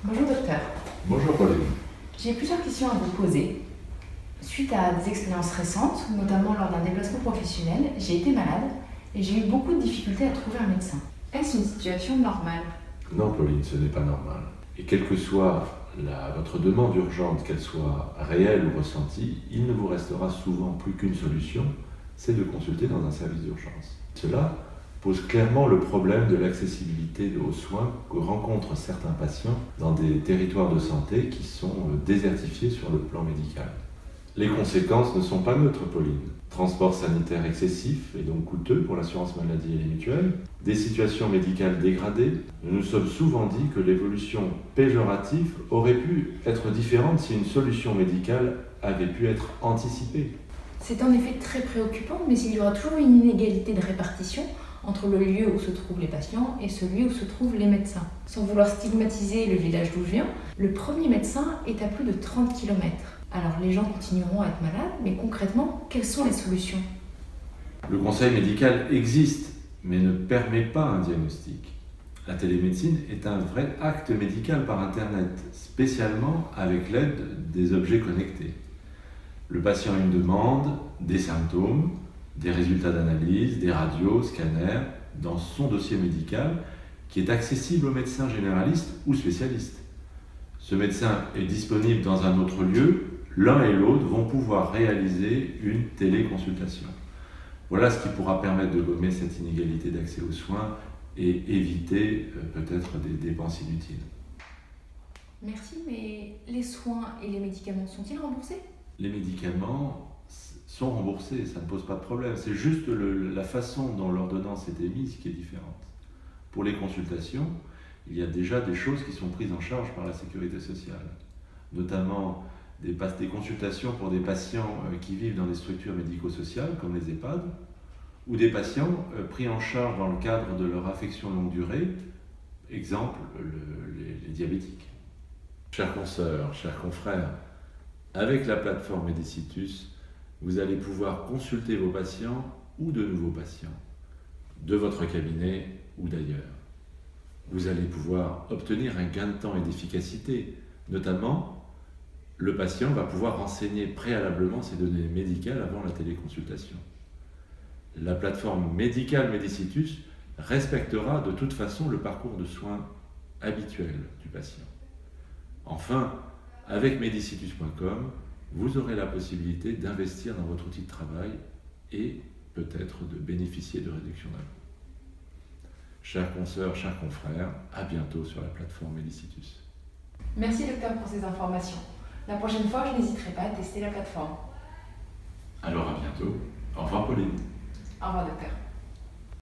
Bonjour docteur. Bonjour Pauline. J'ai plusieurs questions à vous poser. Suite à des expériences récentes, notamment lors d'un déplacement professionnel, j'ai été malade et j'ai eu beaucoup de difficultés à trouver un médecin. Est-ce une situation normale? Non Pauline, ce n'est pas normal. Et quelle que soit votre demande urgente, qu'elle soit réelle ou ressentie, il ne vous restera souvent plus qu'une solution, c'est de consulter dans un service d'urgence. Cela pose clairement le problème de l'accessibilité aux soins que rencontrent certains patients dans des territoires de santé qui sont désertifiés sur le plan médical. Les conséquences ne sont pas neutres, Pauline. Transport sanitaire excessif et donc coûteux pour l'assurance maladie et les mutuelles, des situations médicales dégradées. Nous nous sommes souvent dit que l'évolution péjorative aurait pu être différente si une solution médicale avait pu être anticipée. C'est en effet très préoccupant, mais il y aura toujours une inégalité de répartition entre le lieu où se trouvent les patients et celui où se trouvent les médecins. Sans vouloir stigmatiser le village d'où je viens, le premier médecin est à plus de 30 km. Alors les gens continueront à être malades, mais concrètement, quelles sont les solutions? Le conseil médical existe, mais ne permet pas un diagnostic. La télémédecine est un vrai acte médical par Internet, spécialement avec l'aide des objets connectés. Le patient a une demande, des symptômes, des résultats d'analyse, des radios, scanners, dans son dossier médical qui est accessible au médecin généraliste ou spécialiste. Ce médecin est disponible dans un autre lieu, l'un et l'autre vont pouvoir réaliser une téléconsultation. Voilà ce qui pourra permettre de gommer cette inégalité d'accès aux soins et éviter peut-être des dépenses inutiles. Merci, mais les soins et les médicaments sont-ils remboursés? Les médicaments sont remboursés, ça ne pose pas de problème. C'est juste la façon dont l'ordonnance est émise qui est différente. Pour les consultations, il y a déjà des choses qui sont prises en charge par la sécurité sociale, notamment des consultations pour des patients qui vivent dans des structures médico-sociales comme les EHPAD, ou des patients pris en charge dans le cadre de leur affection longue durée, exemple les diabétiques. Chers consoeurs, chers confrères, avec la plateforme Medicitus, vous allez pouvoir consulter vos patients ou de nouveaux patients, de votre cabinet ou d'ailleurs. Vous allez pouvoir obtenir un gain de temps et d'efficacité. Notamment, le patient va pouvoir renseigner préalablement ses données médicales avant la téléconsultation. La plateforme médicale Medicitus respectera de toute façon le parcours de soins habituel du patient. Enfin, avec medicitus.com, vous aurez la possibilité d'investir dans votre outil de travail et peut-être de bénéficier de réductions d'impôts. Chers consoeurs, chers confrères, à bientôt sur la plateforme Medicitus. Merci docteur pour ces informations. La prochaine fois, je n'hésiterai pas à tester la plateforme. Alors à bientôt. Au revoir Pauline. Au revoir docteur.